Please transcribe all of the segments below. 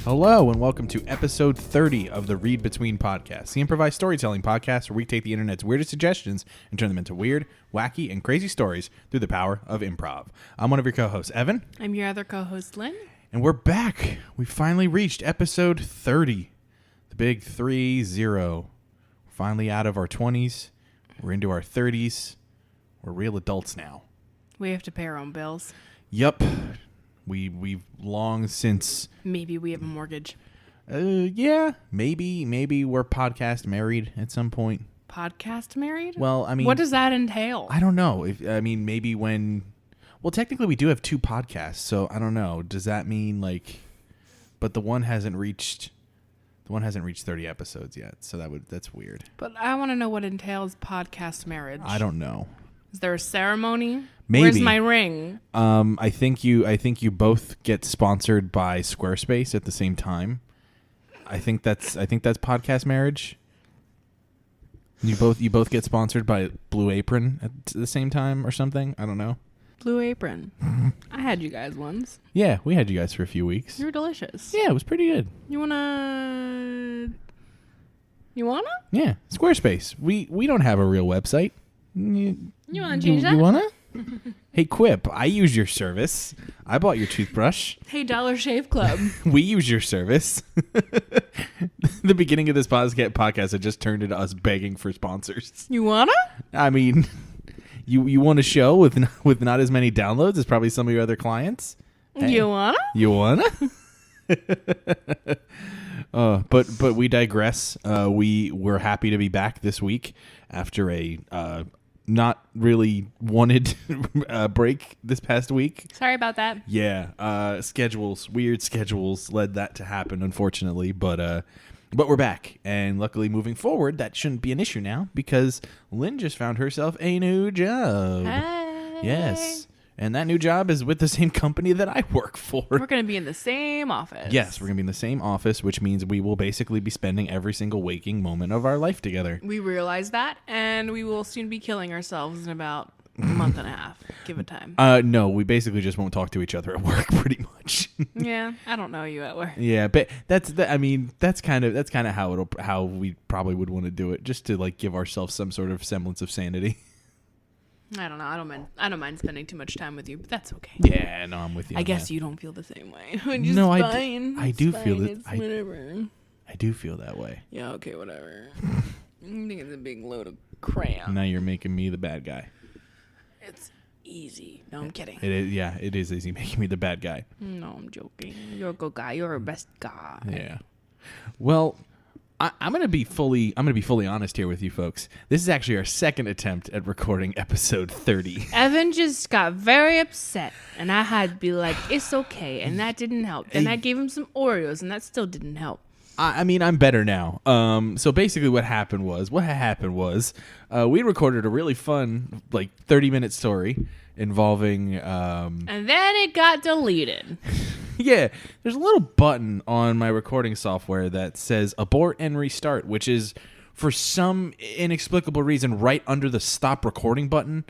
Hello and welcome to episode 30 of the Read Between Podcast, the improvised storytelling podcast where we take the internet's weirdest suggestions and turn them into weird, wacky, and crazy stories through the power of improv. I'm one of your co-hosts, Evan. I'm your other co-host, Lynn. And we're back. We finally reached episode 30. The big 3-0. We're finally out of our 20s. We're into our 30s. We're real adults now. We have to pay our own bills. Yup. We've long since... Maybe we have a mortgage. Yeah. Maybe we're podcast married at some point. Podcast married? Well, I mean... What does that entail? I don't know. Maybe when... Well, technically we do have two podcasts, so I don't know. Does that mean like... But the one hasn't reached 30 episodes yet, so that's weird. But I want to know what entails podcast marriage. I don't know. Is there a ceremony? Maybe. Where's my ring? I think you both get sponsored by Squarespace at the same time. I think that's podcast marriage. You both get sponsored by Blue Apron at the same time or something. I don't know. Blue Apron. I had you guys once. Yeah, we had you guys for a few weeks. You were delicious. Yeah, it was pretty good. You wanna? Yeah, Squarespace. We don't have a real website. You wanna change that? You wanna? Hey, Quip, I use your service. I bought your toothbrush. Hey, Dollar Shave Club. We use your service. The beginning of this podcast had just turned into us begging for sponsors. You wanna? I mean, you want a show with not as many downloads as probably some of your other clients? Hey, You wanna? You wanna? But we digress. We're happy to be back this week after a not really wanted break this past week. Sorry about that. Yeah, weird schedules led that to happen, unfortunately. But we're back, and luckily, moving forward, that shouldn't be an issue now because Lynn just found herself a new job. Hey. Yes. And that new job is with the same company that I work for. We're going to be in the same office. Yes, we're going to be in the same office, which means we will basically be spending every single waking moment of our life together. We realize that, and we will soon be killing ourselves in about a month and a half. Give it time. No, we basically just won't talk to each other at work, pretty much. Yeah, I don't know you at work. Yeah, but that's kind of how we probably would want to do it, just to like give ourselves some sort of semblance of sanity. I don't know. I don't mind spending too much time with you, but that's okay. Yeah, no, I'm with you. I guess that. you don't feel the same way. No, I do It's feel fine. it. It's whatever. I do feel that way. Yeah, okay, whatever. I think it's a big load of crap. Now you're making me the bad guy. It's easy. No, I'm kidding. It is. Yeah, it is easy making me the bad guy. No, I'm joking. You're a good guy. You're our best guy. Yeah. Well, I'm gonna be fully honest here with you folks. This is actually our second attempt at recording episode 30. Evan just got very upset, and I had to be like, "It's okay," and that didn't help. And I gave him some Oreos, and that still didn't help. I mean, I'm better now. So basically, what happened was we recorded a really fun 30-minute story involving. And then it got deleted. Yeah, there's a little button on my recording software that says abort and restart, which is, for some inexplicable reason, right under the stop recording button.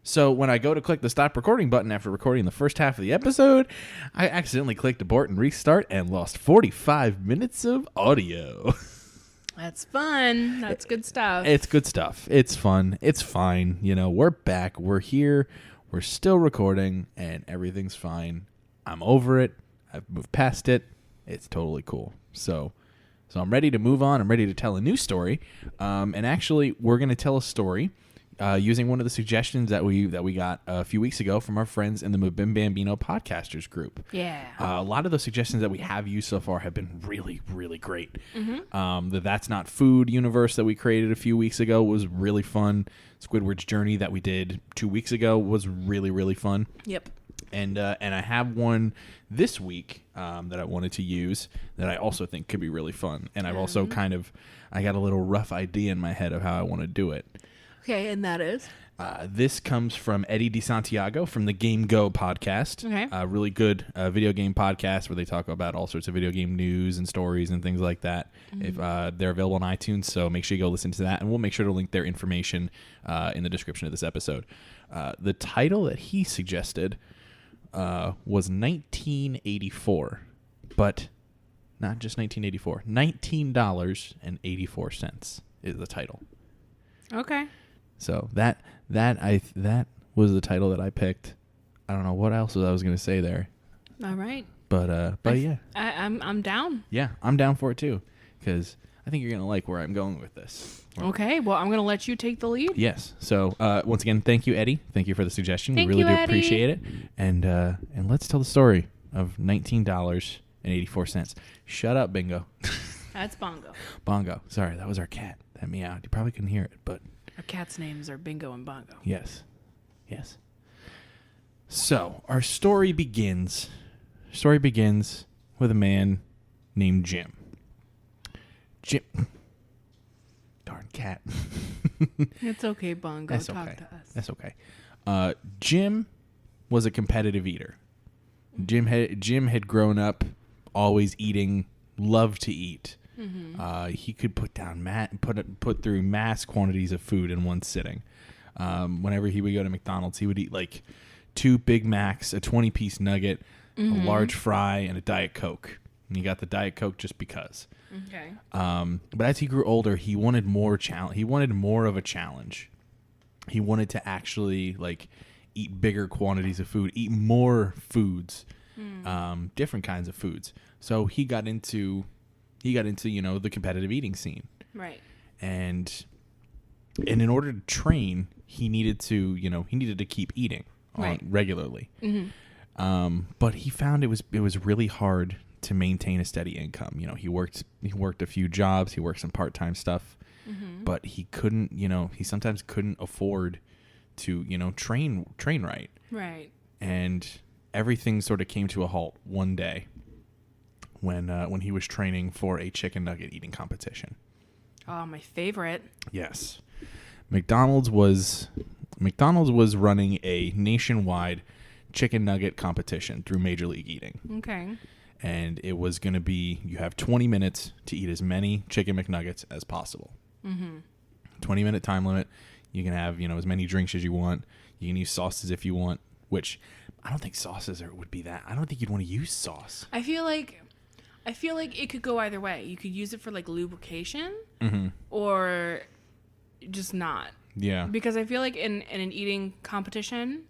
So when I go to click the stop recording button after recording the first half of the episode, I accidentally clicked abort and restart and lost 45 minutes of audio. That's fun. That's good stuff. It's good stuff. It's fun. It's fine. We're back. We're here. We're still recording, and everything's fine. I'm over it. I've moved past it. It's totally cool. So I'm ready to move on. I'm ready to tell a new story. And actually, we're going to tell a story using one of the suggestions that we got a few weeks ago from our friends in the Mabim Bambino podcasters group. Yeah. A lot of those suggestions that we have used so far have been really, really great. Mm-hmm. The That's Not Food universe that we created a few weeks ago was really fun. Squidward's Journey that we did 2 weeks ago was really, really fun. Yep. And I have one this week that I wanted to use that I also think could be really fun. And I've also I got a little rough idea in my head of how I want to do it. Okay, and that is? This comes from Eddie de Santiago from the GameGo Podcast. Okay. A really good video game podcast where they talk about all sorts of video game news and stories and things like that. Mm-hmm. If they're available on iTunes, so make sure you go listen to that. And we'll make sure to link their information in the description of this episode. The title that he suggested was 1984, but Not just 1984. $19.84 is the title. Okay. So that was the title that I picked. I don't know what else I was going to say there. All right. But yeah. I'm down. Yeah, I'm down for it too, because I think you're going to like where I'm going with this. Okay, well, I'm going to let you take the lead. Yes. So once again, thank you, Eddie. Thank you for the suggestion. Thank we really you, do Eddie. appreciate it. And let's tell the story of $19.84. Shut up, Bingo. That's Bongo. Bongo. Sorry, that was our cat. That meowed. You probably couldn't hear it, but Our cats' names are Bingo and Bongo. yes. Yes. So our story begins with a man named Jim. Darn cat. It's okay, Bongo. That's Talk okay. to us. That's okay. Jim was a competitive eater. Jim had grown up always eating, loved to eat. Mm-hmm. He could put through mass quantities of food in one sitting. Whenever he would go to McDonald's, he would eat like 2 Big Macs, a 20-piece nugget, Mm-hmm. a large fry, and a Diet Coke. And he got the Diet Coke just because. Okay. But as he grew older, he wanted more challenge. He wanted more of a challenge. He wanted to actually like eat bigger quantities of food, eat more foods, different kinds of foods. So he got into the competitive eating scene. Right. And in order to train, he needed to keep eating regularly. Mm-hmm. But he found it was really hard to maintain a steady income. He worked a few jobs, he worked some part-time stuff, but he sometimes couldn't afford to, train right. Right. And everything sort of came to a halt one day when he was training for a chicken nugget eating competition. Oh, my favorite. Yes. McDonald's was running a nationwide chicken nugget competition through Major League Eating. Okay. And it was going to be, you have 20 minutes to eat as many chicken McNuggets as possible. 20-minute time limit. You can have, as many drinks as you want. You can use sauces if you want, which I don't think sauces would be that. I don't think you'd want to use sauce. I feel like it could go either way. You could use it for like lubrication or just not. Yeah. Because I feel like in an eating competition,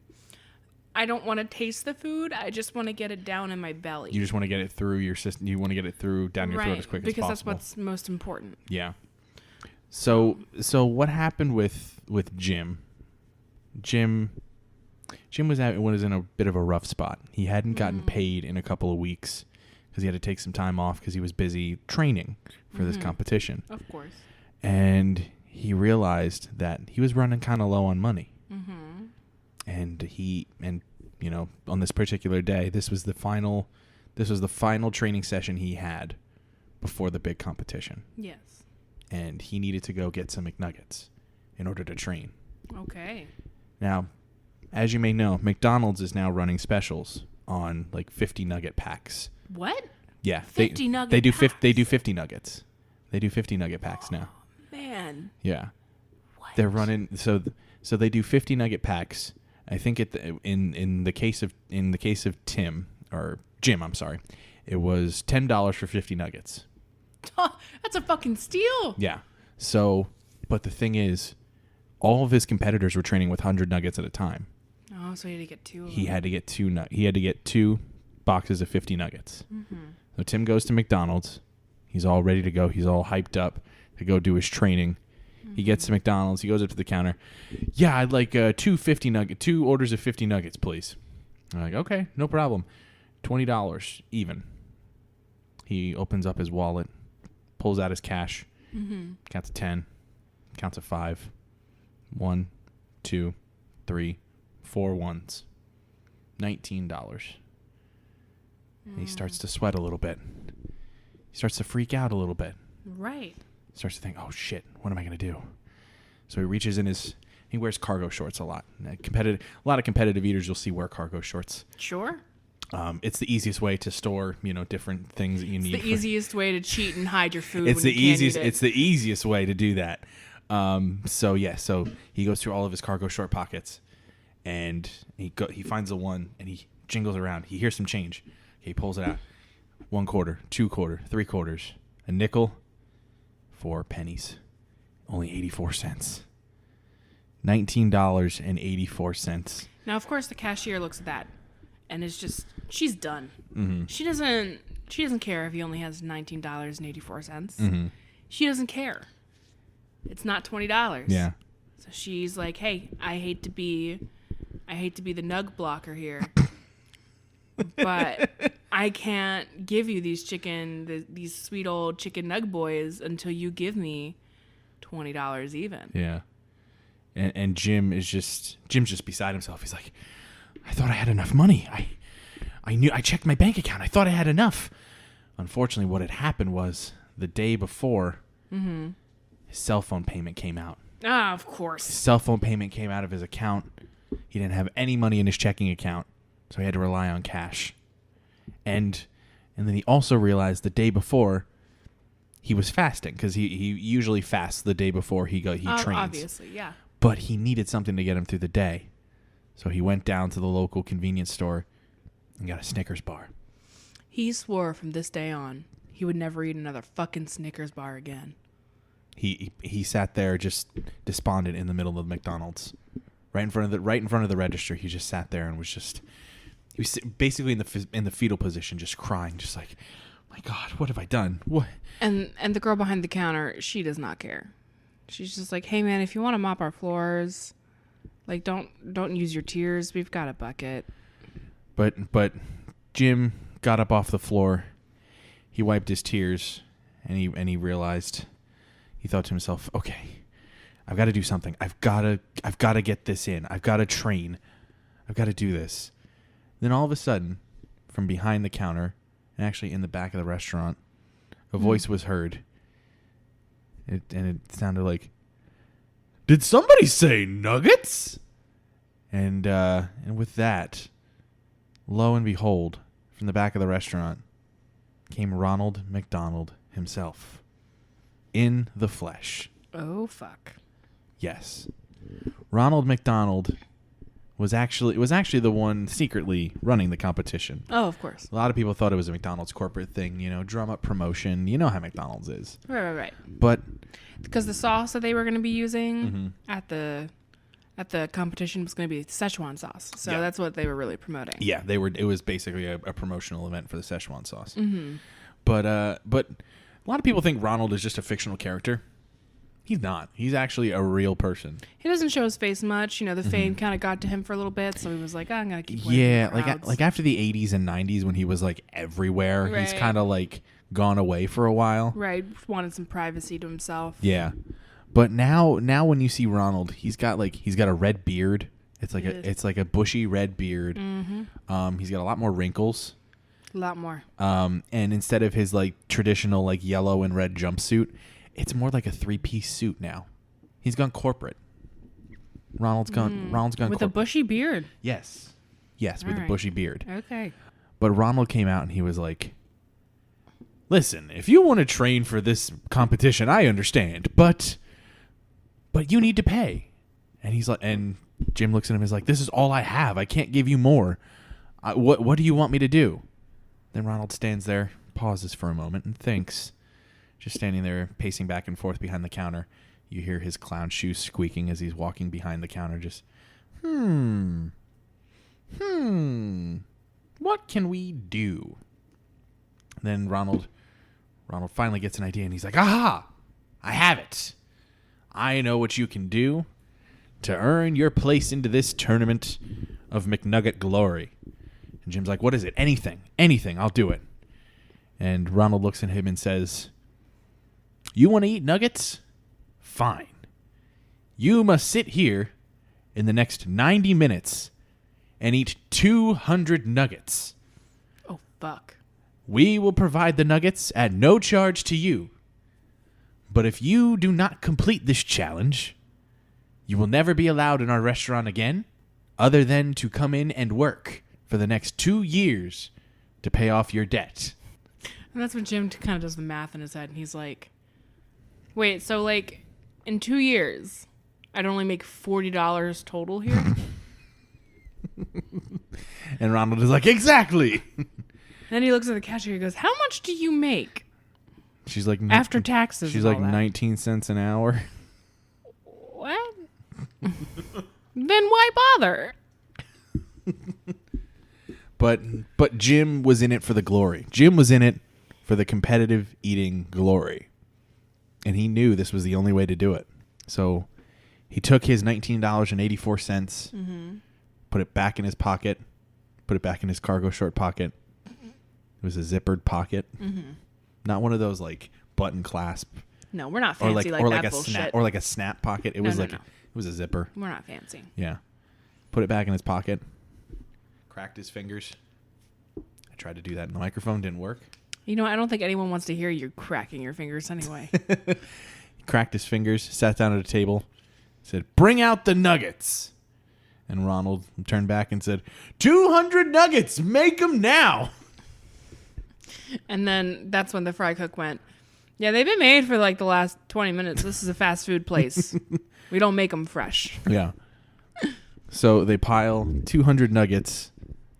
I don't want to taste the food. I just want to get it down in my belly. You just want to get it through your system. You want to get it through down your throat as quick as possible. Because that's what's most important. Yeah. So what happened with Jim? Jim was in a bit of a rough spot. He hadn't gotten paid in a couple of weeks because he had to take some time off because he was busy training for this competition. Of course. And he realized that he was running kind of low on money. And on this particular day, this was the final training session he had before the big competition. Yes. And he needed to go get some McNuggets in order to train. Okay. Now, as you may know, McDonald's is now running specials on like 50 nugget packs. What? Yeah, 50 nugget they do packs? They do 50 nuggets. They do 50 nugget packs now. Man. Yeah. What? They're running so they do 50 nugget packs. I think in the case of Jim, I'm sorry. It was $10 for 50 nuggets. That's a fucking steal. Yeah. So, but the thing is, all of his competitors were training with 100 nuggets at a time. Oh, so he had to get 2 of them. He had to get two boxes of 50 nuggets. So Tim goes to McDonald's. He's all ready to go. He's all hyped up to go do his training. He gets to McDonald's. He goes up to the counter. Yeah, I'd like 2 orders of 50 nuggets, please. I'm like, okay, no problem. $20 even. He opens up his wallet, pulls out his cash, counts to 10, counts to 5. 1, 2, 3, 4 ones. $19. And he starts to sweat a little bit. He starts to freak out a little bit. Right. Starts to think, oh shit, what am I going to do? So he reaches in he wears cargo shorts a lot. A lot of competitive eaters you'll see wear cargo shorts. Sure. It's the easiest way to store, different things that you need. It's the easiest way to cheat and hide your food. It's the easiest way to do that. So he goes through all of his cargo short pockets, and he finds the one, and he jingles around. He hears some change. He pulls it out. 1 quarter, 2 quarter, 3 quarters, a nickel, 4 pennies, only 84 cents. $19.84. Now, of course, the cashier looks at that and is just, she's done. Mm-hmm. She doesn't care if he only has $19.84. Mm-hmm. She doesn't care. It's not $20. Yeah. So she's like, hey, I hate to be the nug blocker here, but I can't give you these sweet old chicken nug boys until you give me $20 even. Yeah. And Jim's just beside himself. He's like, I thought I had enough money. I checked my bank account. I thought I had enough. Unfortunately, what had happened was the day before, his cell phone payment came out. Ah, of course. His cell phone payment came out of his account. He didn't have any money in his checking account, so he had to rely on cash. And then he also realized the day before he was fasting, because he usually fasts the day before he trains. Obviously, yeah. But he needed something to get him through the day. So he went down to the local convenience store and got a Snickers bar. He swore from this day on he would never eat another fucking Snickers bar again. He sat there just despondent in the middle of the McDonald's. Right in front of the register. He just sat there and was basically in the fetal position, just crying, just like, my God, what have I done? What? And the girl behind the counter, she does not care. She's just like, hey man, if you want to mop our floors, like don't use your tears. We've got a bucket. But Jim got up off the floor. He wiped his tears, and he realized, he thought to himself, okay, I've got to do something. I've got to get this in. I've got to train. I've got to do this. Then all of a sudden, from behind the counter, and actually in the back of the restaurant, a voice was heard. It sounded like, did somebody say nuggets? And with that, lo and behold, from the back of the restaurant came Ronald McDonald himself, in the flesh. Oh fuck. Yes, Ronald McDonald was actually the one secretly running the competition. Oh, of course. A lot of people thought it was a McDonald's corporate thing, drum up promotion. You know how McDonald's is. Right. But because the sauce that they were going to be using at the competition was going to be Szechuan sauce, so that's what they were really promoting. Yeah, they were. It was basically a promotional event for the Szechuan sauce. Mm-hmm. But a lot of people think Ronald is just a fictional character. He's not. He's actually a real person. He doesn't show his face much. The fame kind of got to him for a little bit, so he was like, I'm going to keep winning. Yeah, like after the 80s and 90s when he was like everywhere, he's kind of like gone away for a while. Right, wanted some privacy to himself. Yeah. But now when you see Ronald, he's got a red beard. It's like a bushy red beard. Mm-hmm. He's got a lot more wrinkles. A lot more. And instead of his like traditional like yellow and red jumpsuit, it's more like a 3-piece suit now. He's gone corporate. Ronald's gone with corporate. a bushy beard. Yes, with a bushy beard. Okay. But Ronald came out and he was like, listen, if you want to train for this competition, I understand, but you need to pay. And he's like, and Jim looks at him and is like, this is all I have. I can't give you more. What do you want me to do? Then Ronald stands there, pauses for a moment, and thinks, just standing there, pacing back and forth behind the counter. You hear his clown shoes squeaking as he's walking behind the counter, just, what can we do? Then Ronald finally gets an idea, and he's like, aha, I have it. I know what you can do to earn your place into this tournament of McNugget glory. And Jim's like, what is it? Anything, I'll do it. And Ronald looks at him and says, you want to eat nuggets? Fine. You must sit here in the next 90 minutes and eat 200 nuggets. Oh, fuck. We will provide the nuggets at no charge to you. But if you do not complete this challenge, you will never be allowed in our restaurant again, other than to come in and work for the next 2 years to pay off your debt. And that's when Jim kind of does the math in his head, and he's like, wait, so like in 2 years, I'd only make $40 total here? And Ronald is like, exactly. Then he looks at the cashier. He goes, "How much do you make?" She's like After taxes. She's and like all that. 19 cents an hour. What? Then why bother? But Jim was in it for the glory. Jim was in it for the competitive eating glory. And he knew this was the only way to do it. So he took his $19.84, put it back in his pocket, put it back in his cargo short pocket. It was a zippered pocket. Not one of those like button clasp. No, we're not fancy like that bullshit. Or like a snap pocket. It was it was a zipper. We're not fancy. Yeah. Put it back in his pocket. Cracked his fingers. I tried to do that in the microphone. Didn't work. You know, I don't think anyone wants to hear you cracking your fingers anyway. He cracked his fingers, sat down at a table, said, "Bring out the nuggets." And Ronald turned back and said, 200 nuggets, make them now. And then that's when the fry cook went, "Yeah, they've been made for like the last 20 minutes. This is a fast food place. We don't make them fresh." Yeah. So they pile 200 nuggets.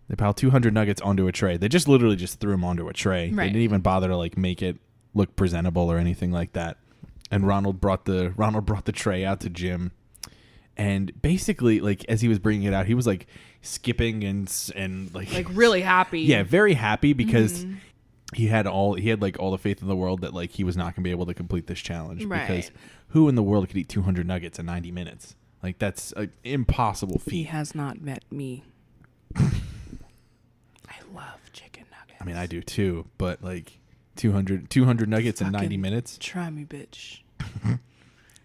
They pile 200 nuggets onto a tray. They just literally just threw them onto a tray. Right. They didn't even bother to like make it look presentable or anything like that. And Ronald brought the tray out to Jim. And basically, like as he was bringing it out, he was like skipping and like really happy. Yeah, very happy because he had like all the faith in the world that like he was not going to be able to complete this challenge. Right. Because who in the world could eat 200 nuggets in 90 minutes? Like that's an impossible feat. He has not met me. I love chicken nuggets. I mean, I do too, but like 200 nuggets in 90 minutes. Try me, bitch.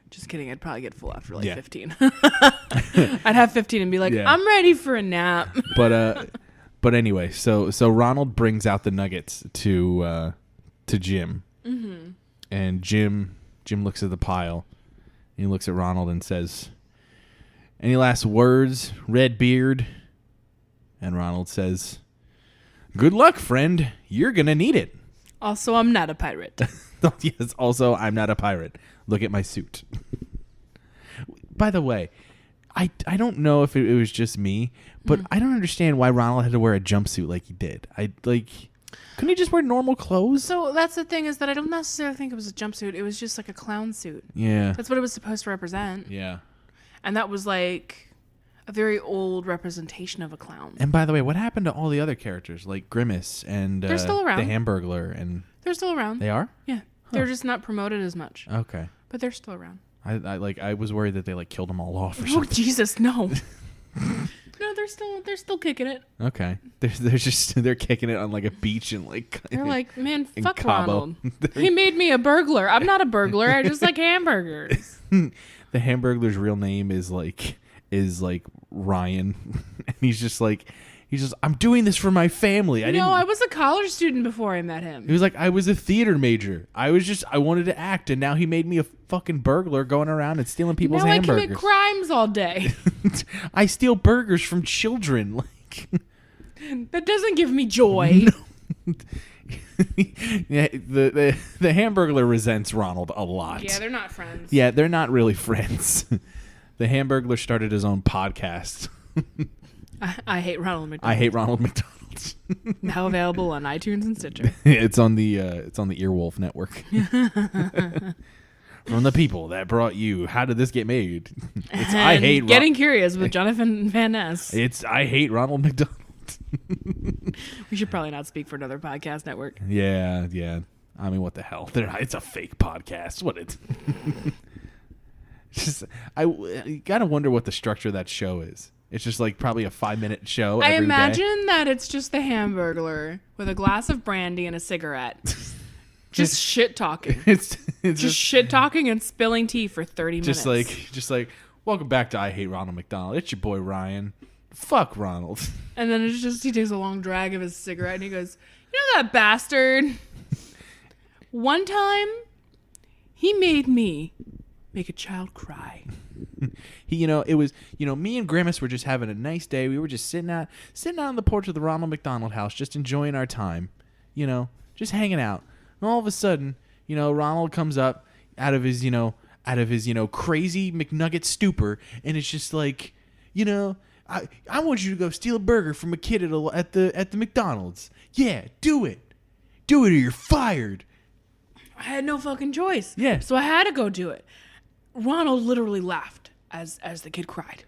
Just kidding. I'd probably get full after like Yeah. 15. I'd have 15 and be like, Yeah. I'm ready for a nap. But anyway, so Ronald brings out the nuggets to Jim, and Jim looks at the pile. And he looks at Ronald and says, "Any last words, Redbeard?" And Ronald says, "Good luck, friend. You're gonna need it." Also, I'm not a pirate. Yes. Also, I'm not a pirate. Look at my suit. By the way, I don't know if it was just me, but I don't understand why Ronald had to wear a jumpsuit like he did. Couldn't he just wear normal clothes? So that's the thing is that I don't necessarily think it was a jumpsuit. It was just like a clown suit. Yeah. That's what it was supposed to represent. Yeah. And that was like a very old representation of a clown. And by the way, what happened to all the other characters like Grimace and They're still around. the Hamburglar? And They're still around. they are? Yeah. They're just not promoted as much. Okay. But they're still around. I was worried that they like killed them all off or Oh, something. Jesus, no. No, they're still kicking it. Okay. They're kicking it on like a beach and like They're like, man, in fuck Cabo. Ronald. He made me a burglar. I'm not a burglar. I just like hamburgers. The Hamburglar's real name is Ryan, and he's just I'm doing this for my family. I was a college student before I met him. He was like, I was a theater major. I wanted to act, and now he made me a fucking burglar going around and stealing people's now hamburgers. I commit crimes all day. I steal burgers from children. Like That doesn't give me joy. yeah, the Hamburglar resents Ronald a lot. Yeah, they're not friends. Yeah, they're not really friends. The Hamburglar started his own podcast. I hate Ronald McDonald. I hate Ronald McDonald. Now available on iTunes and Stitcher. It's on the Earwolf Network. From the people that brought you How Did This Get Made? It's I hate Getting Curious with Jonathan Van Ness. It's I Hate Ronald McDonald. We should probably not speak for another podcast network. Yeah. I mean, what the hell? It's a fake podcast. What it? Just you gotta wonder what the structure of that show is. It's just like probably a 5-minute show. I every imagine day. that it's just the Hamburglar with a glass of brandy and a cigarette. Just shit talking. It's just shit talking and spilling tea for 30 minutes. Just like welcome back to I Hate Ronald McDonald. It's your boy Ryan. Fuck Ronald. And then it's just he takes a long drag of his cigarette and he goes, "You know that bastard? One time he made me make a child cry." It was me and Grimace were just having a nice day. We were just sitting out on the porch of the Ronald McDonald house, just enjoying our time, just hanging out. And all of a sudden, Ronald comes up out of his crazy McNugget stupor, and it's just like, I want you to go steal a burger from a kid at the McDonald's. Yeah, do it. Do it or you're fired. I had no fucking choice. Yeah. So I had to go do it. Ronald literally laughed as the kid cried.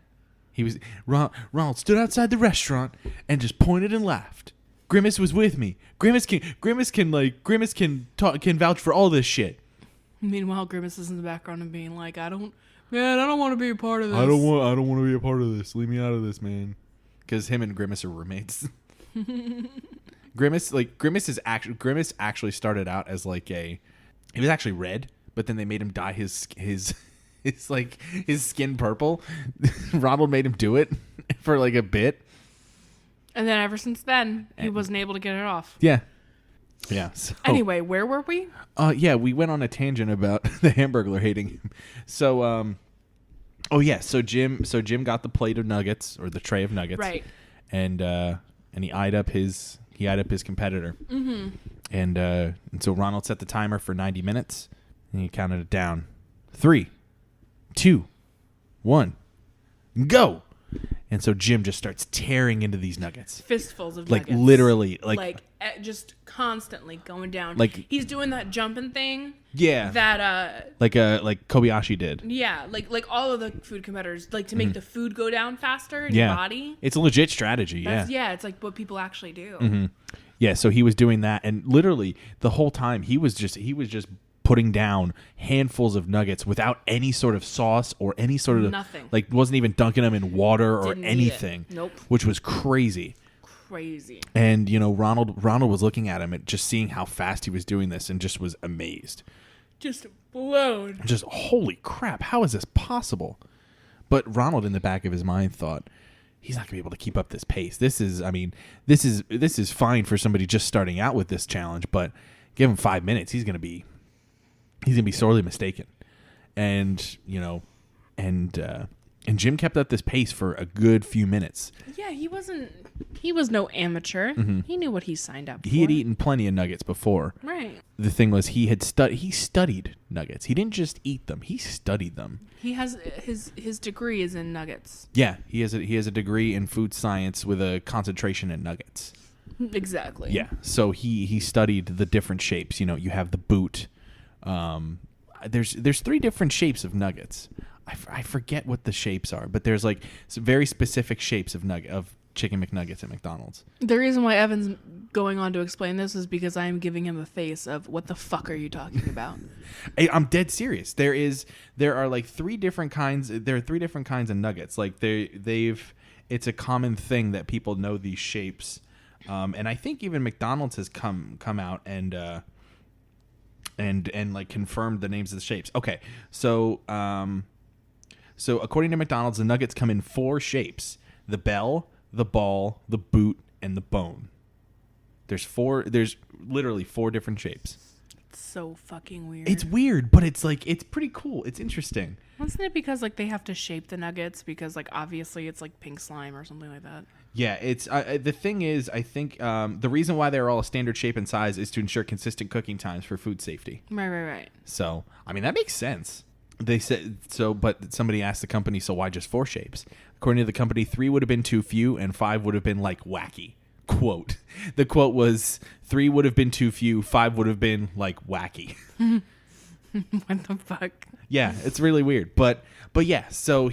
Ronald stood outside the restaurant and just pointed and laughed. Grimace was with me. Grimace can vouch for all this shit. Meanwhile, Grimace is in the background and being like, I don't want to be a part of this. I don't want to be a part of this. Leave me out of this, man. Because him and Grimace are roommates. Grimace actually started out as like he was actually red, but then they made him dye his skin purple. Ronald made him do it for like a bit. And then ever since then, he wasn't able to get it off. Yeah. Yeah. So, anyway, where were we? Yeah, we went on a tangent about the Hamburglar hating him. So, so Jim got the plate of nuggets or the tray of nuggets, right? And he eyed up his competitor. Mm-hmm. And so Ronald set the timer for 90 minutes, and he counted it down. 3, 2, 1, go. And so Jim just starts tearing into these nuggets. Fistfuls of nuggets. Like literally. Just constantly going down. Like he's doing that jumping thing. Yeah. That like Kobayashi did. Yeah, like all of the food competitors like to make the food go down faster in your body. It's a legit strategy. Yeah, it's like what people actually do. Mm-hmm. Yeah, so he was doing that, and literally the whole time he was just putting down handfuls of nuggets without any sort of sauce or any sort of nothing. Like wasn't even dunking them in water or Didn't anything. Nope. Which was crazy. And Ronald was looking at him and just seeing how fast he was doing this and just was amazed. Just blown. Just holy crap, how is this possible? But Ronald in the back of his mind thought, he's not going to be able to keep up this pace. This is fine for somebody just starting out with this challenge, but give him 5 minutes, he's going to be sorely mistaken. And Jim kept up this pace for a good few minutes. Yeah, he was no amateur. Mm-hmm. He knew what he signed up for. He had eaten plenty of nuggets before. Right. The thing was he studied nuggets. He didn't just eat them, he studied them. He has his degree is in nuggets. Yeah, he has a degree in food science with a concentration in nuggets. Exactly. Yeah. So he studied the different shapes. You have the boot. There's 3 different shapes of nuggets. I forget what the shapes are, but there's like some very specific shapes of Chicken McNuggets at McDonald's. The reason why Evan's going on to explain this is because I am giving him a face of what the fuck are you talking about? I'm dead serious. There are like 3 different kinds. There are 3 different kinds of nuggets. Like it's a common thing that people know these shapes, and I think even McDonald's has come out and like confirmed the names of the shapes. Okay, so according to McDonald's, the nuggets come in 4 shapes: the bell, the ball, the boot, and the bone. There's literally 4 different shapes. It's so fucking weird. It's weird, but it's pretty cool. It's interesting. Wasn't it because like they have to shape the nuggets because like obviously it's like pink slime or something like that? Yeah, it's the thing is, I think the reason why they're all a standard shape and size is to ensure consistent cooking times for food safety. Right. So, I mean, that makes sense. They said so, but somebody asked the company, so why just 4 shapes? According to the company, 3 would have been too few and 5 would have been like wacky. Quote. The quote was 3 would have been too few, 5 would have been like wacky. What the fuck? Yeah, it's really weird. But yeah, so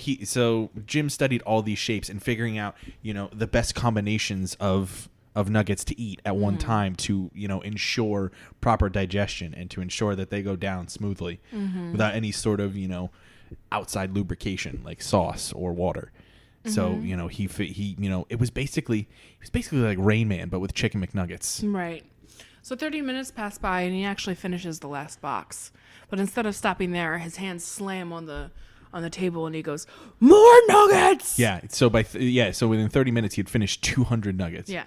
Jim studied all these shapes and figuring out, the best combinations of nuggets to eat at one time to, ensure proper digestion and to ensure that they go down smoothly without any sort of, outside lubrication like sauce or water. So, he it was basically like Rain Man, but with Chicken McNuggets. Right. So 30 minutes pass by and he actually finishes the last box. But instead of stopping there, his hands slam on the table and he goes, "More nuggets!" Yeah. So so within 30 minutes he had finished 200 nuggets. Yeah.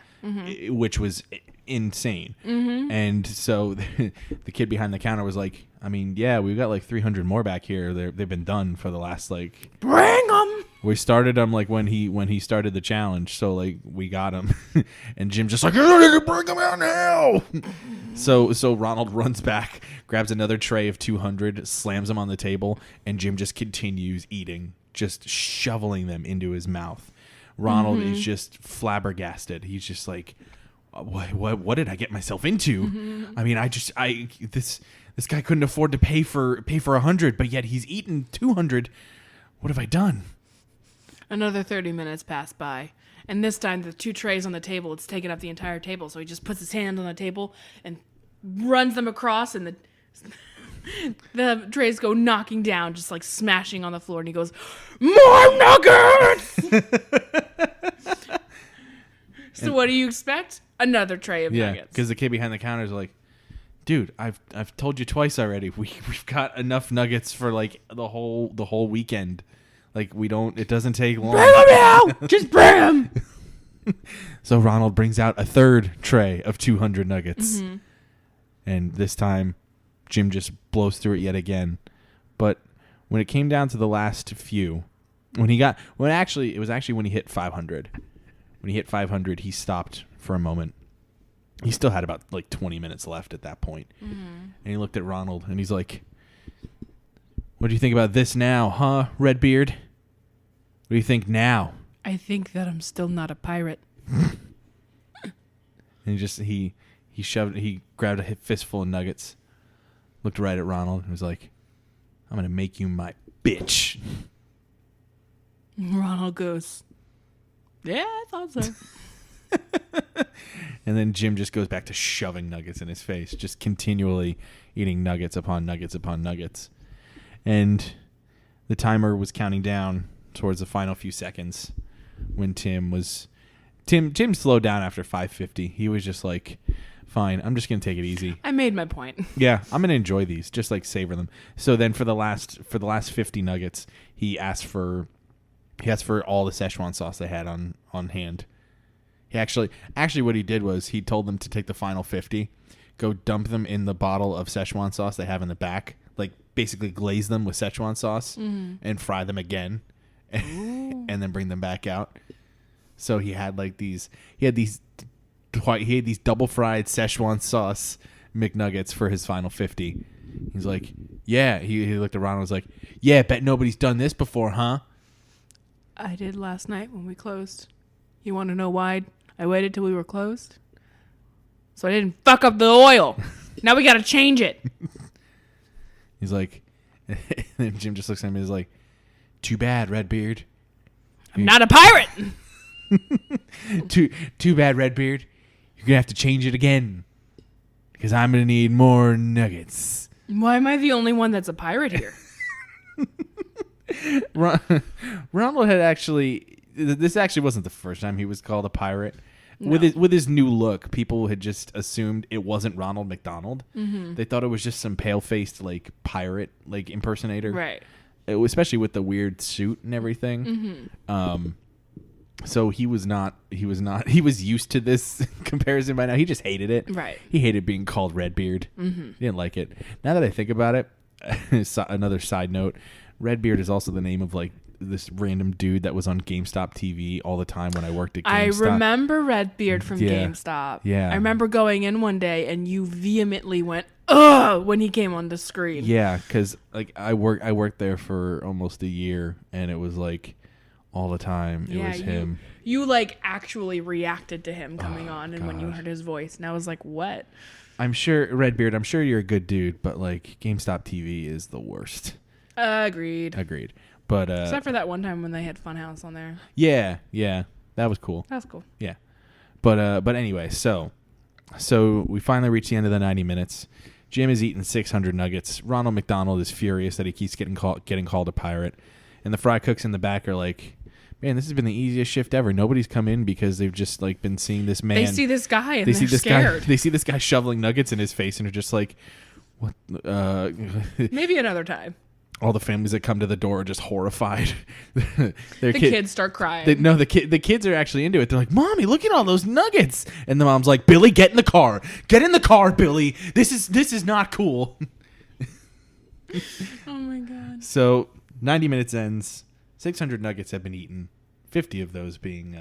Which was insane. And so the kid behind the counter was like, I mean, yeah, we've got like 300 more back here. They've been done for the last like. Bring them. We started them like when he started the challenge, so like we got him, and Jim's just like, bring them out now. So Ronald runs back, grabs another tray of 200, slams them on the table, and Jim just continues eating, just shoveling them into his mouth. Ronald is just flabbergasted. He's just like, what did I get myself into? I mean, this guy couldn't afford to pay for 100, but yet he's eaten 200. What have I done? Another 30 minutes pass by. And this time, the 2 trays on the table, it's taken up the entire table. So he just puts his hand on the table and runs them across, and the trays go knocking down, just like smashing on the floor. And he goes, "More nuggets!" So what do you expect? Another tray of nuggets. Yeah, because the kid behind the counter is like, "Dude, I've told you twice already. We've got enough nuggets for like the whole weekend. Like it doesn't take long. Bring them out! Just bring them!" So Ronald brings out a third tray of 200 nuggets. And this time, Jim just blows through it yet again. But when it came down to the last few, when he hit 500. When he hit 500, he stopped for a moment. He still had about like 20 minutes left at that point. And he looked at Ronald and he's like, "What do you think about this now, huh, Redbeard? What do you think now?" I think that I'm still not a pirate. And he grabbed a fistful of nuggets, looked right at Ronald, and was like, "I'm gonna make you my bitch." Ronald goes, "Yeah, I thought so." And then Jim just goes back to shoving nuggets in his face, just continually eating nuggets upon nuggets upon nuggets. And the timer was counting down towards the final few seconds when Tim slowed down after 550. He was just like, "Fine, I'm just gonna take it easy. I made my point." Yeah, I'm gonna enjoy these, just like savor them." So then for the last 50 nuggets, he asked for all the Szechuan sauce they had on hand. He actually what he did was he told them to take the final 50, go dump them in the bottle of Szechuan sauce they have in the back, like basically glaze them with Szechuan sauce and fry them again, and then bring them back out. So he had these double fried Szechuan sauce McNuggets for his final 50. He's like, "Yeah." He looked around and was like, "Yeah, bet nobody's done this before, huh?" "I did last night when we closed. You want to know why I waited till we were closed? So I didn't fuck up the oil. Now we got to change it." He's like, and Jim just looks at him and is like, "Too bad, Redbeard. I'm not a pirate." Too bad, Redbeard. You're gonna have to change it again because I'm gonna need more nuggets." Why am I the only one that's a pirate here? Ronald had this actually wasn't the first time he was called a pirate. No. With his new look, people had just assumed it wasn't Ronald McDonald. They thought it was just some pale-faced like pirate like impersonator, Right. Especially with the weird suit and everything. So he was used to this comparison by now. He just hated it. Right. He hated being called Redbeard. He didn't like it. Now that I think about it, another side note, Redbeard is also the name of like this random dude that was on GameStop TV all the time when I worked at GameStop. I remember Redbeard from GameStop. Yeah. I remember going in one day and you vehemently went, "Ugh," when he came on the screen. Yeah, because like I worked there for almost a year, and it was like all the time it was him. You like actually reacted to him coming on, and when you heard his voice, and I was like, "What?" I'm sure, Redbeard, I'm sure you're a good dude, but like GameStop TV is the worst. Agreed. But except for that one time when they had Funhouse on there. Yeah, that was cool. That was cool. Yeah, but anyway, so we finally reached the end of the 90 minutes. Jim has eaten 600 nuggets. Ronald McDonald is furious that he keeps getting called a pirate, and the fry cooks in the back are like, "Man, this has been the easiest shift ever. Nobody's come in because they've just like been seeing this man. They see this guy and they're scared. They see this guy shoveling nuggets in his face and are just like, what? Maybe another time. All the families that come to the door are just horrified. The kids start crying. The kids are actually into it. They're like, "Mommy, look at all those nuggets." And the mom's like, "Billy, get in the car. Get in the car, Billy. This is not cool." Oh my God. So 90 minutes ends. 600 nuggets have been eaten. 50 of those being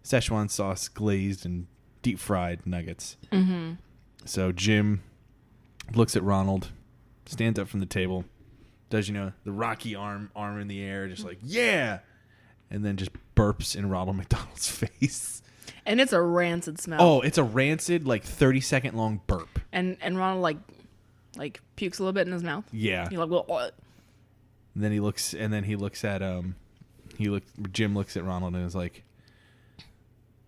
Szechuan sauce glazed and deep fried nuggets. So Jim looks at Ronald, stands up from the table, does the rocky arm in the air, just like, "Yeah," and then just burps in Ronald McDonald's face. And it's a rancid smell. Oh, it's a rancid, like 30-second long burp. And Ronald like pukes a little bit in his mouth. Yeah. He's like, well, And then he looks at Jim looks at Ronald and is like,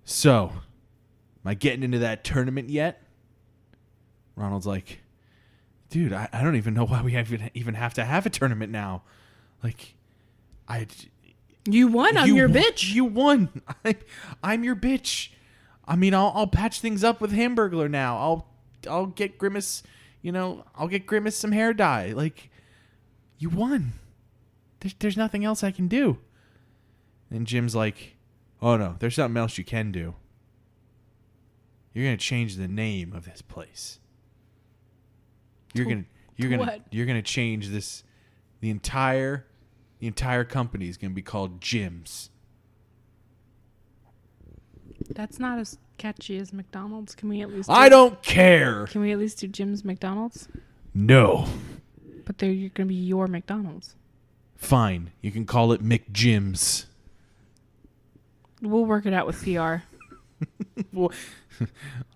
"So, am I getting into that tournament yet?" Ronald's like, "Dude, I don't even know why we even have to have a tournament now. Like, you won. I'm your bitch. You won. I'm your bitch. I mean, I'll patch things up with Hamburglar now. I'll get Grimace, I'll get Grimace some hair dye. Like, you won. There's nothing else I can do." And Jim's like, "Oh no, there's something else you can do. You're gonna change the name of this place. You're gonna change this. The entire company is gonna be called Jim's." That's not as catchy as McDonald's. Can we at least? I don't care. Can we at least do Jim's McDonald's? No. But they're gonna be your McDonald's. Fine, you can call it McJim's. We'll work it out with PR. Well,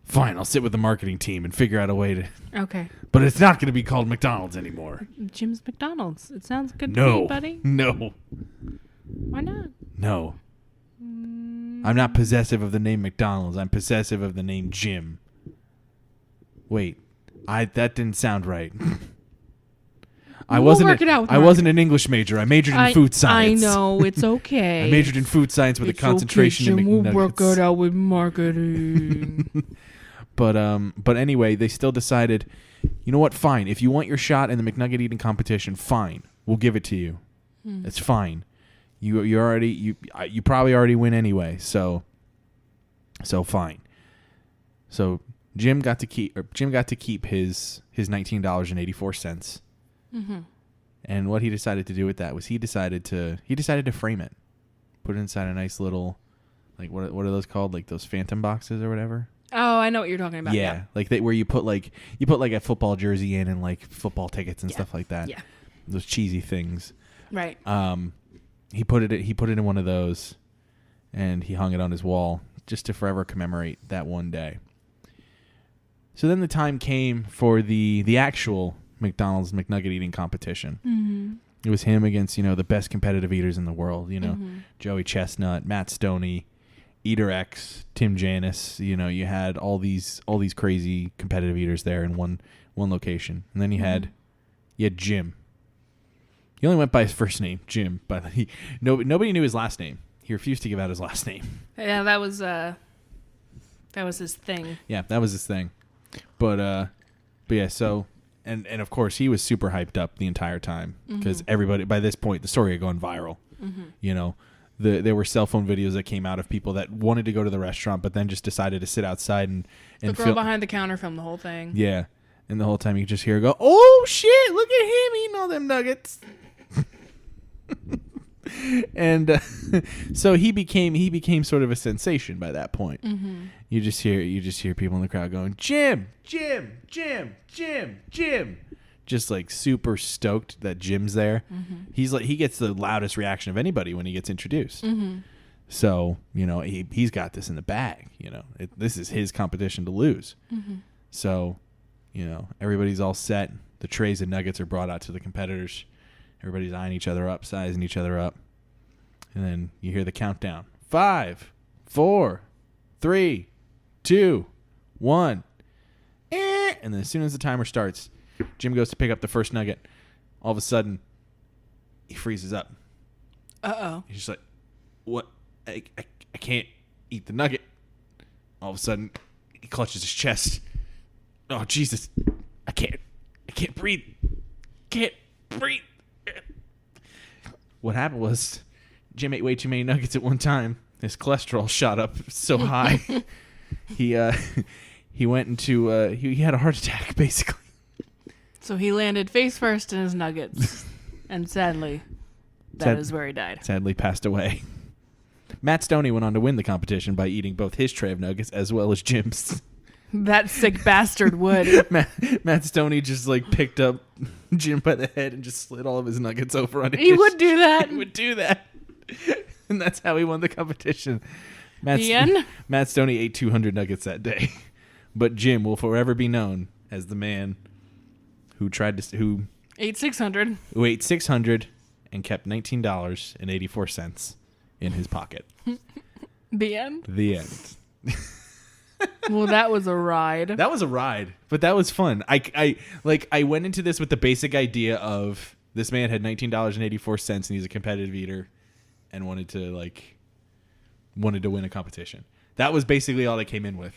fine, I'll sit with the marketing team and figure out a way to. Okay. But it's not going to be called McDonald's anymore. Jim's McDonald's. It sounds good to me, buddy. No. Why not? No. I'm not possessive of the name McDonald's. I'm possessive of the name Jim. Wait, that didn't sound right. I wasn't an English major. I majored in food science. I know, it's okay. I majored in food science with a concentration in McNuggets. We'll work it out with marketing. But anyway, they still decided, you know what? Fine. If you want your shot in the McNugget eating competition, fine. We'll give it to you. It's fine. You probably already win anyway. So fine. So Jim got to keep his $19.84. Mm-hmm. And what he decided to do with that was he decided to frame it, put it inside a nice little, like what are those called, like those phantom boxes or whatever. Oh, I know what you're talking about. Yeah. Like where you put like a football jersey in and like football tickets and stuff like that. Yeah, those cheesy things. Right. He put it in one of those, and he hung it on his wall just to forever commemorate that one day. So then the time came for the actual McDonald's McNugget eating competition. Mm-hmm. It was him against, the best competitive eaters in the world, Mm-hmm. Joey Chestnut, Matt Stoney, Eater X, Tim Janis, you had all these crazy competitive eaters there in one location. And then you had Jim. He only went by his first name, Jim, but nobody knew his last name. He refused to give out his last name. Yeah, that was his thing. Yeah, that was his thing. But yeah, so and of course he was super hyped up the entire time because everybody, by this point, the story had gone viral. Mm-hmm. There were cell phone videos that came out of people that wanted to go to the restaurant but then just decided to sit outside and the girl behind the counter filmed the whole thing. Yeah, and the whole time you could just hear her go, "Oh shit, look at him eating all them nuggets." And so he became sort of a sensation by that point. Mm-hmm. You just hear people in the crowd going, "Jim, Jim, Jim, Jim, Jim," just like super stoked that Jim's there. Mm-hmm. He gets the loudest reaction of anybody when he gets introduced. Mm-hmm. So he's got this in the bag. This is his competition to lose. Mm-hmm. So everybody's all set. The trays of nuggets are brought out to the competitors. Everybody's eyeing each other up, sizing each other up. And then you hear the countdown. 5, 4, 3, 2, 1. And then as soon as the timer starts, Jim goes to pick up the first nugget. All of a sudden, he freezes up. Uh-oh. He's just like, "What? I can't eat the nugget." All of a sudden, he clutches his chest. "Oh, Jesus. I can't breathe. Can't breathe." What happened was Jim ate way too many nuggets at one time. His cholesterol shot up so high. He went into he had a heart attack basically. So he landed face first in his nuggets, and sadly, that is where he died. Sadly, passed away. Matt Stoney went on to win the competition by eating both his tray of nuggets as well as Jim's. That sick bastard would. Matt Stoney just picked up Jim by the head and just slid all of his nuggets over on him. He would do that. He would do that. And that's how he won the competition. The end? Matt Stoney ate 200 nuggets that day. But Jim will forever be known as the man who ate 600. Who ate 600 and kept $19.84 in his pocket. The end? The end. Well, that was a ride. That was a ride, but that was fun. I went into this with the basic idea of this man had $19.84 and he's a competitive eater and wanted to win a competition. That was basically all I came in with.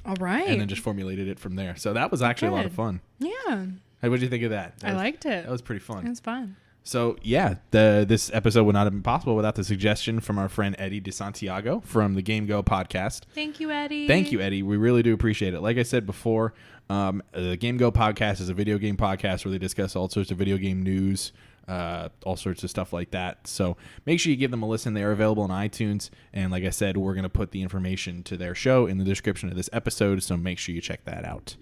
All right. And then just formulated it from there. So that was actually a lot of fun. Yeah. Hey, what did you think of that? I liked it. That was pretty fun. It was fun. So, yeah, this episode would not have been possible without the suggestion from our friend Eddie de Santiago from the GameGo Podcast. Thank you, Eddie. Thank you, Eddie. We really do appreciate it. Like I said before, the GameGo Podcast is a video game podcast where they discuss all sorts of video game news, all sorts of stuff like that. So make sure you give them a listen. They are available on iTunes. And like I said, we're going to put the information to their show in the description of this episode. So make sure you check that out.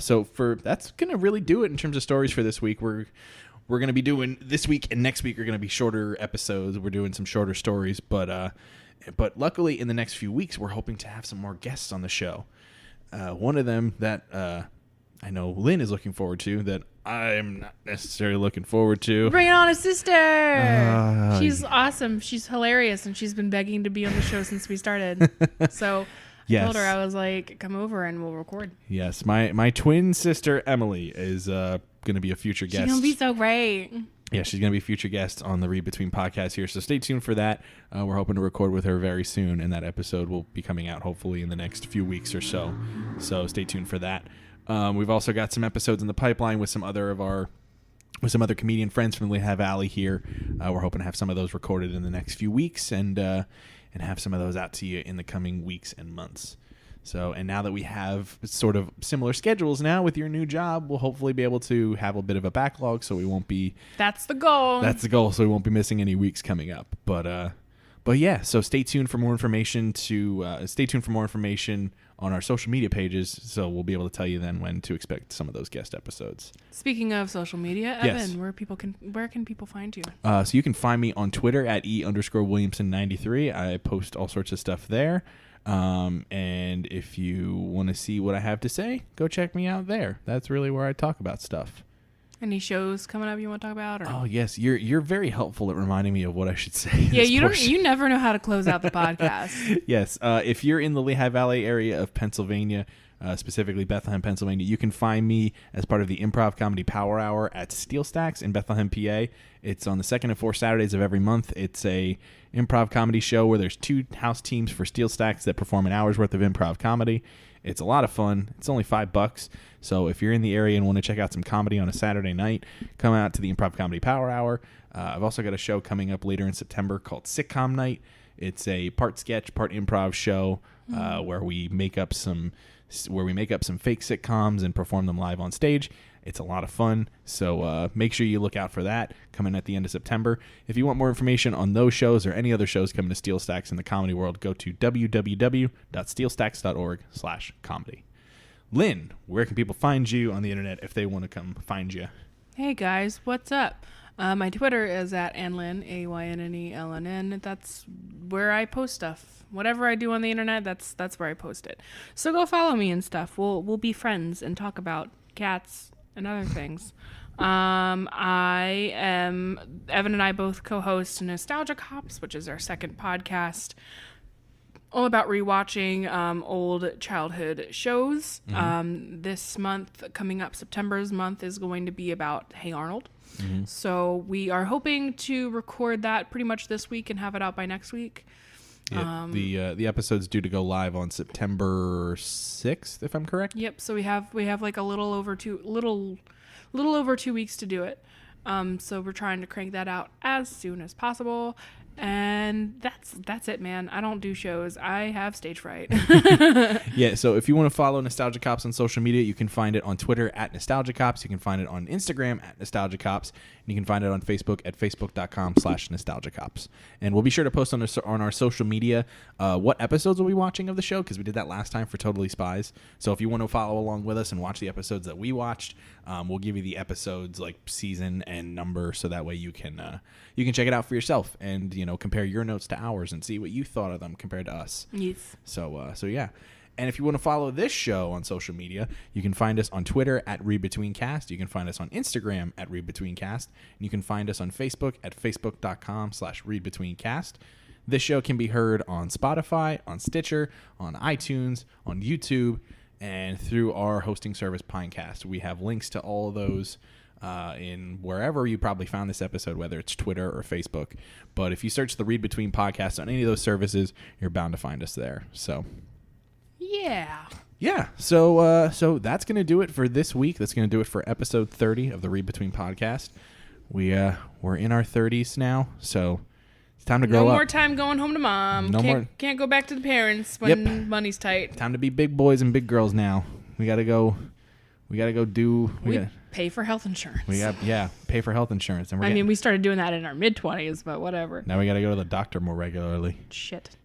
So that's going to really do it in terms of stories for this week. We're going to be doing this week and next week are going to be shorter episodes. We're doing some shorter stories, but luckily in the next few weeks, we're hoping to have some more guests on the show. One of them that I know Lynn is looking forward to that I'm not necessarily looking forward to. Bring on a sister. She's awesome. She's hilarious, and she's been begging to be on the show since we started. So yes. I told her, I was like, come over and we'll record. Yes, my twin sister Emily is going to be a future guest. She's going to be so great. Yeah, she's going to be a future guest on the Read Between podcast here, so stay tuned for that. We're hoping to record with her very soon, and that episode will be coming out hopefully in the next few weeks or so. So stay tuned for that. We've also got some episodes in the pipeline with some other comedian friends from the Lehigh Valley here. We're hoping to have some of those recorded in the next few weeks and have some of those out to you in the coming weeks and months. So, and now that we have sort of similar schedules now with your new job, we'll hopefully be able to have a bit of a backlog, so we won't be. That's the goal. That's the goal, so we won't be missing any weeks coming up. But yeah, so stay tuned for more information. Stay tuned for more information on our social media pages, so we'll be able to tell you then when to expect some of those guest episodes. Speaking of social media, Evan, yes. where can people find you? So you can find me on Twitter at @E_Williamson93. I post all sorts of stuff there. And if you want to see what I have to say, go check me out there. That's really where I talk about stuff. Any shows coming up you want to talk about? Or? Oh yes, you're very helpful at reminding me of what I should say. Yeah, you never know how to close out the podcast. Yes, if you're in the Lehigh Valley area of Pennsylvania, specifically Bethlehem, Pennsylvania, you can find me as part of the Improv Comedy Power Hour at Steel Stacks in Bethlehem, PA. It's on the second and fourth Saturdays of every month. It's a improv comedy show where there's two house teams for Steel Stacks that perform an hour's worth of improv comedy. It's a lot of fun. It's only $5. So if you're in the area and want to check out some comedy on a Saturday night, come out to the Improv Comedy Power Hour. I've also got a show coming up later in September called Sitcom Night. It's a part sketch, part improv show where we make up some fake sitcoms and perform them live on stage. It's a lot of fun, so make sure you look out for that coming at the end of September. If you want more information on those shows or any other shows coming to Steel Stacks in the comedy world, go to www.steelstacks.org/comedy. Lynn, where can people find you on the internet if they want to come find you? Hey guys, what's up? My Twitter is at Annlyn, AYNNELNN. That's where I post stuff. Whatever I do on the internet, that's where I post it. So go follow me and stuff. We'll be friends and talk about cats and other things. Evan and I both co-host Nostalgia Cops, which is our second podcast, all about rewatching old childhood shows. Mm-hmm. This month, coming up, September's month, is going to be about Hey Arnold. Mm-hmm. So we are hoping to record that pretty much this week and have it out by next week. Yeah, the episode's due to go live on September 6th, if I'm correct. Yep. So we have like a little over 2 weeks to do it. So we're trying to crank that out as soon as possible. And that's it, man. I don't do shows. I have stage fright. Yeah, so if you want to follow Nostalgia Cops on social media, you can find it on Twitter at Nostalgia Cops. You can find it on Instagram at Nostalgia Cops. And you can find it on Facebook at facebook.com/Nostalgia Cops. And we'll be sure to post on our social media what episodes we'll be watching of the show, because we did that last time for Totally Spies. So if you want to follow along with us and watch the episodes that we watched, we'll give you the episodes like season and number, so that way you can check it out for yourself. And compare your notes to ours and see what you thought of them compared to us. Yes. So yeah. And if you want to follow this show on social media, you can find us on Twitter at readbetweencast. You can find us on Instagram at readbetweencast. And you can find us on Facebook at facebook.com/readbetweencast. This show can be heard on Spotify, on Stitcher, on iTunes, on YouTube, and through our hosting service, Pinecast. We have links to all of those in wherever you probably found this episode, whether it's Twitter or Facebook. But if you search the Read Between Podcast on any of those services, you're bound to find us there. So... Yeah. So that's going to do it for this week. That's going to do it for episode 30 of the Read Between Podcast. We're in our 30s now, so it's time to grow up. No more time going home to mom. Can't go back to the parents when money's tight. Time to be big boys and big girls now. We got to go do... We pay for health insurance. Pay for health insurance. And we started doing that in our mid-20s, but whatever. Now we got to go to the doctor more regularly. Shit.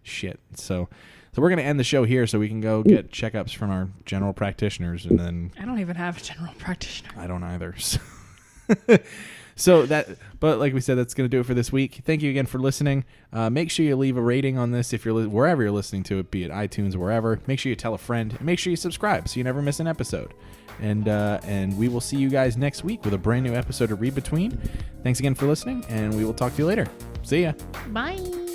So we're going to end the show here so we can go get checkups from our general practitioners, and then... I don't even have a general practitioner. I don't either. But like we said, that's going to do it for this week. Thank you again for listening. Make sure you leave a rating on this if you're wherever you're listening to it, be it iTunes or wherever. Make sure you tell a friend. And make sure you subscribe so you never miss an episode. And we will see you guys next week with a brand new episode of Read Between. Thanks again for listening, and we will talk to you later. See ya. Bye.